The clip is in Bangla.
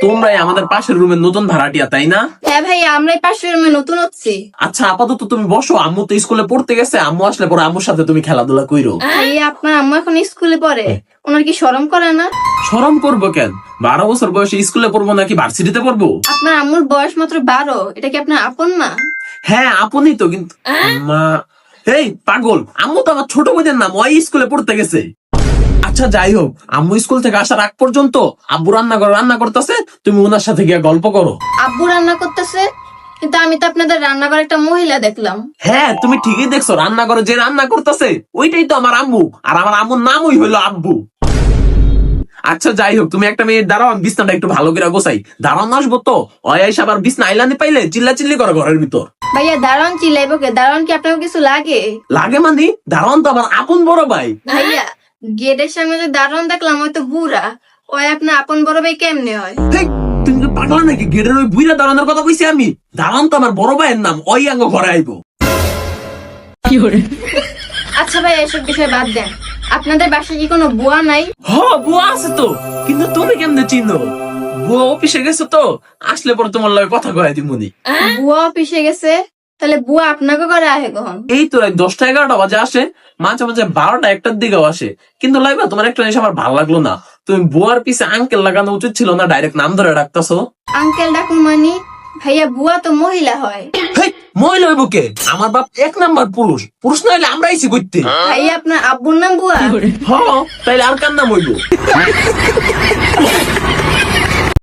তোমরাই আমাদের পাশের রুমের নতুন ভাড়াটিয়া, তাই না? হ্যাঁ ভাইয়া, আমরাই পাশের রুমে নতুন হচ্ছি। আচ্ছা, আপাতত তুমি বসো, আম্মু তো স্কুলে পড়তে গেছে, আম্মু আসলে পরে আম্মুর সাথে তুমি খেলাধুলা কইরো। ভাইয়া, আপনার আম্মু এখন স্কুলে পড়ে, ওনার কি শরম করে না? শরম করবো কেন? 12 বছর বয়সে স্কুলে পড়বো নাকি ভার্সিটিতে পড়বো? আপনার আম্মুর বয়স মাত্র 12, এটা কি আপনার আপন না? হ্যাঁ আপনি তো, কিন্তু মা, এই পাগল, আম্মু তো আমার ছোট বোনের নাম, ওই স্কুলে পড়তে গেছে। আচ্ছা যাই হোক, আম্মু স্কুল থেকে আসার আগ পর্যন্ত আব্বু রান্না করতেছে, তুমি ওনার সাথে গিয়ে গল্প করো। আব্বু রান্না করতেছে, কিন্তু আমি তো আপনাদের রান্নাঘরে একটা মহিলা দেখলাম। হ্যাঁ তুমি ঠিকই দেখছো, রান্নাঘরে যে রান্না করতেছে ওইটাই তো আমার আম্মু, আর আমার আম্মুর নামই হইলো আব্বু। আচ্ছা যাই হোক, তুমি একটা মিনিট দাঁড়াও, আমি বিছনাটা একটু ভালো করে গোছাই। দাঁড়ান, আসবো তো। ওই আইসা আবার বিছনা আইলানি পাইলে চিল্লা চিল্লি করে ঘরের ভিতর। ভাইয়া দারোয়ান চিল্লাইবো কে? দারোয়ান কি আপনার কিছু লাগে? লাগে মানে? দাঁড়ান তো আমার আপন বড় ভাই। ভাইয়া, গেটের সামনে যে দারোয়ান দেখলাম, ওই তো বুড়া, ওই আপনার আপন বড় ভাই কেমনে হয়? হেই, তুমি কি পাগলা নাকি? গেটের ওই বুইরা দাঁড়ানোর কথা কইছি আমি। দাঁড়ান তো আমার বড় ভাইয়ের নাম, ওই আঙ্গ ঘরে আইবো। আচ্ছা ভাই, এসব বিষয় বাদ দেন, আপনাদের বাসায় কি কোনো বুয়া নাই? হ, বুয়া আছে তো, কিন্তু তুমি কেমনে চিনো? বুয়া অফিসে গেছো তো, আসলে পরে তোমার লগে কথা কয়ে দিমুনি। বুয়া অফিসে গেছে? তাহলে বুয়া আপনাকে করে আহে কখন? এই তো রাত 10টা-11টা বাজে আসে, মাঝে মাঝে 12টা-1টার দিকেও আসে। কিন্তু লাইবা, তোমার একটা জিনিস আমার ভালো লাগলো না, তুমি বুয়ার পিছে আঙ্কেল লাগানো উচিত ছিল না, ডাইরেক্ট নাম ধরে ডাকতাছো। আঙ্কেল ডাকুন মানে? ভাইয়া, বুয়া তো মহিলা হয়। হেই, মহিলা হইব কে? আমার বাপ 1 নাম্বার পুরুষ, পুরুষ না হইলে আমরা আইছি করতে। ভাইয়া, আপনার আব্বুর নাম বুয়া? হ, তাইলে আর কার নাম হইব?